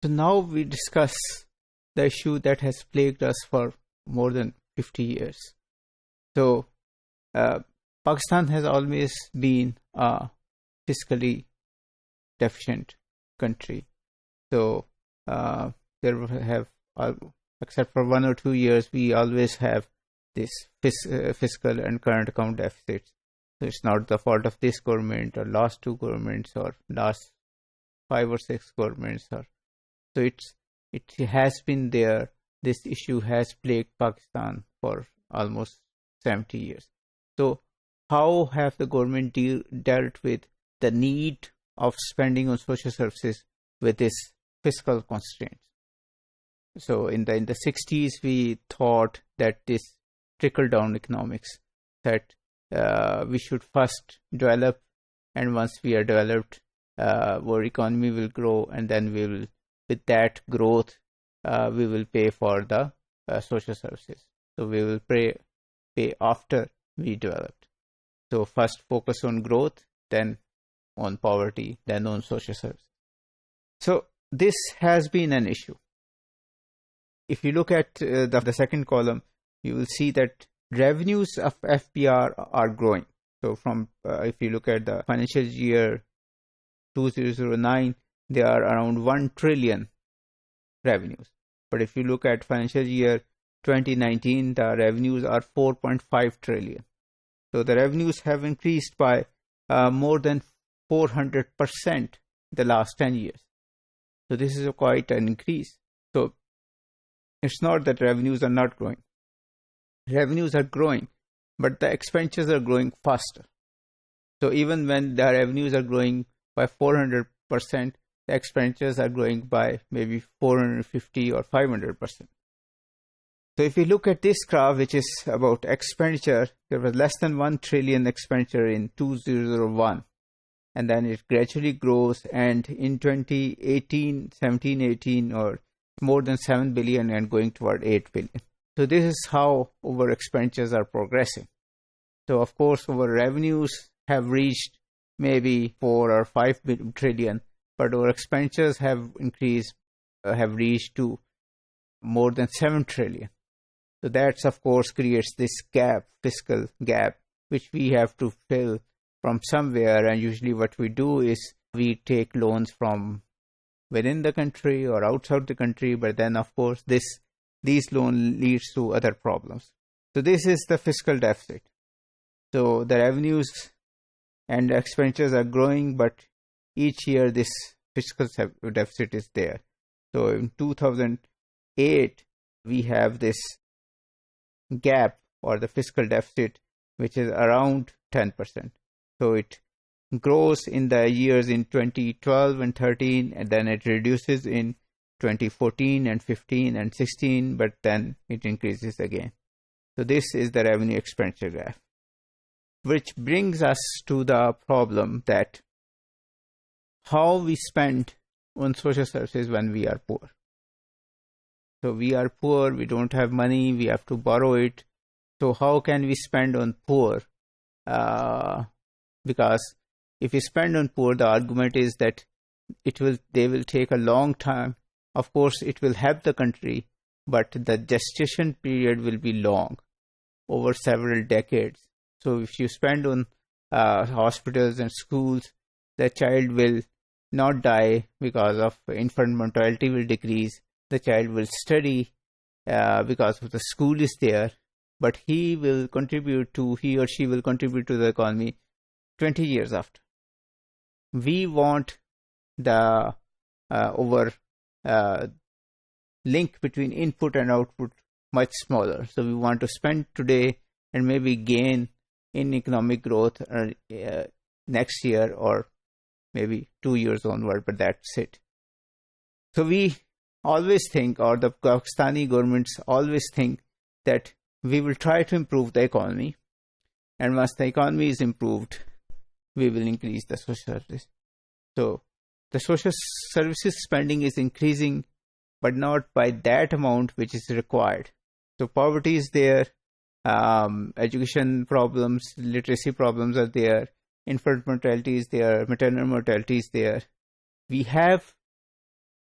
So now we discuss the issue that has plagued us for more than 50 years. So Pakistan has always been a fiscally deficient country. So there have, except for 1 or 2 years, we always have this fiscal and current account deficits. So it's not the fault of this government or last two governments or last 5 or 6 governments. So it has been there. This issue has plagued Pakistan for almost 70 years. So how have the government dealt with the need of spending on social services with this fiscal constraints? So in the 60s, we thought that this trickle-down economics, that we should first develop, and once we are developed, our economy will grow, and then we will, with that growth, we will pay for the social services. So we will pay after we developed. So first focus on growth, then on poverty, then on social services. So this has been an issue. If you look at the second column, you will see that revenues of FPR are growing. So from if you look at the financial year 2009, they are around 1 trillion revenues. But if you look at financial year 2019, the revenues are 4.5 trillion. So the revenues have increased by more than 400% the last 10 years. So this is quite an increase. So it's not that revenues are not growing. Revenues are growing, but the expenditures are growing faster. So even when the revenues are growing by 400%, the expenditures are growing by maybe 450 or 500%. So if you look at this graph, which is about expenditure, there was less than 1 trillion expenditure in 2001. And then it gradually grows, and in 17-18, or more than 7 billion and going toward 8 billion. So this is how our expenditures are progressing. So of course our revenues have reached maybe 4 or 5 trillion, but our expenditures have increased, have reached to more than 7 trillion. So that's of course creates this gap, fiscal gap, which we have to fill from somewhere. And usually what we do is we take loans from within the country or outside the country, but then of course these loans leads to other problems. So this is the fiscal deficit. So the revenues and expenditures are growing, but each year this fiscal deficit is there. So in 2008, we have this gap or the fiscal deficit, which is around 10%. So it grows in the years in 2012 and 13, and then it reduces in 2014 and 15 and 16, but then it increases again. So this is the revenue expenditure graph, which brings us to the problem that how we spend on social services when we are poor. So we are poor, we don't have money, we have to borrow it. So how can we spend on poor? Because if we spend on poor, the argument is that they will take a long time. Of course, it will help the country, but the gestation period will be long, over several decades. So if you spend on hospitals and schools, the child will not die because of infant mortality will decrease. The child will study because of the school is there, but he or she will contribute to the economy 20 years after. We want the link between input and output much smaller. So we want to spend today and maybe gain in economic growth next year or maybe 2 years onward, but that's it. So we always think, or the Pakistani governments always think, that we will try to improve the economy, and once the economy is improved, we will increase the social services. So the social services spending is increasing, but not by that amount which is required. So poverty is there, education problems, literacy problems are there, infant mortality is there, maternal mortality is there. We have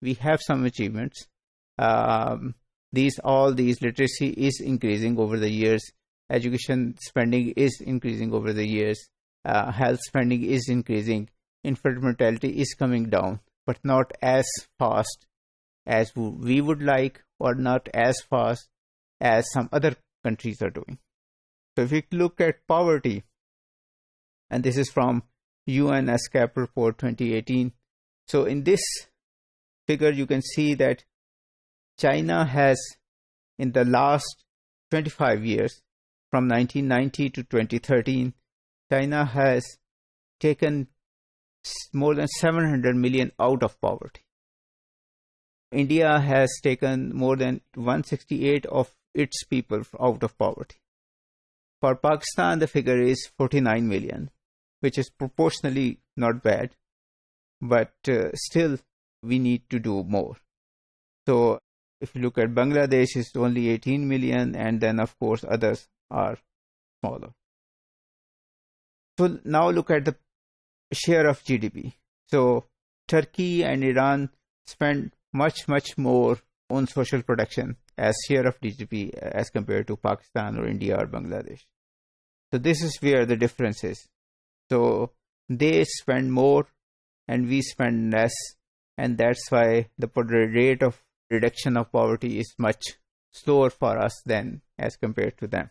we have some achievements. All these literacy is increasing over the years. Education spending is increasing over the years. Health spending is increasing. Infant mortality is coming down, but not as fast as we would like, or not as fast as some other countries are doing. So if we look at poverty, and this is from UN SCAP report 2018. So in this figure, you can see that China has, in the last 25 years, from 1990 to 2013, China has taken more than 700 million out of poverty. India has taken more than 168 of its people out of poverty. For Pakistan, the figure is 49 million, which is proportionally not bad, but still we need to do more. So if you look at Bangladesh, it's only 18 million, and then of course others are smaller. So now look at the share of GDP. So Turkey and Iran spend much more on social protection as share of GDP as compared to Pakistan or India or Bangladesh. So this is where the difference is. So they spend more and we spend less, and that's why the rate of reduction of poverty is much slower for us than as compared to them.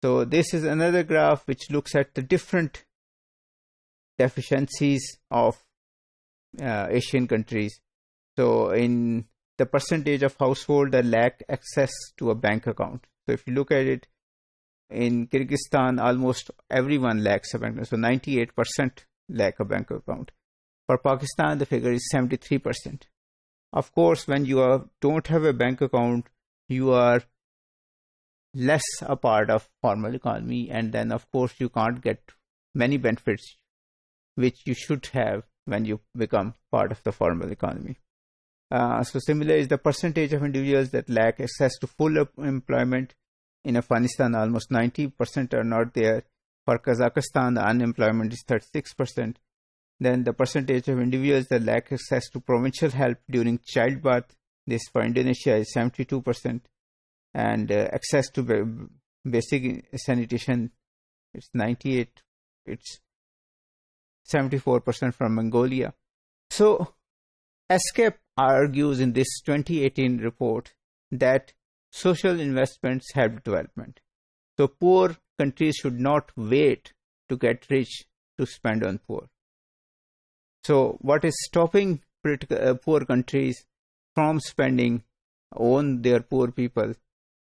So this is another graph which looks at the different deficiencies of Asian countries. So in the percentage of households that lack access to a bank account. So if you look at it, in Kyrgyzstan, almost everyone lacks a bank account. So 98% lack a bank account. For Pakistan, the figure is 73%. Of course, when you don't have a bank account, you are less a part of formal economy, and then of course you can't get many benefits which you should have when you become part of the formal economy. So similar is the percentage of individuals that lack access to full employment. In Afghanistan, almost 90% are not there. For Kazakhstan, the unemployment is 36%. Then the percentage of individuals that lack access to provincial help during childbirth, this for Indonesia is 72%. And access to basic sanitation, it's 98%. It's 74% from Mongolia. So SCAP argues in this 2018 report that social investments help development. So poor countries should not wait to get rich to spend on poor. So what is stopping poor countries from spending on their poor people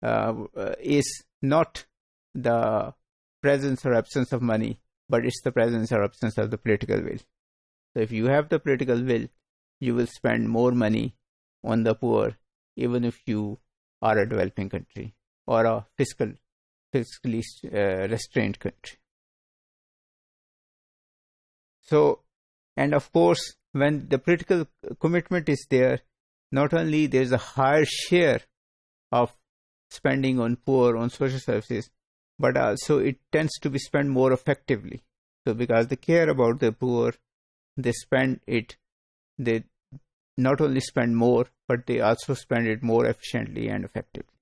is not the presence or absence of money, but it's the presence or absence of the political will. So if you have the political will, you will spend more money on the poor, even if you are a developing country or a fiscally restrained country. So, and of course, when the political commitment is there, not only there's a higher share of spending on poor, on social services, but also it tends to be spent more effectively. So because they care about the poor, they spend it, they not only spend more, but they also spend it more efficiently and effectively.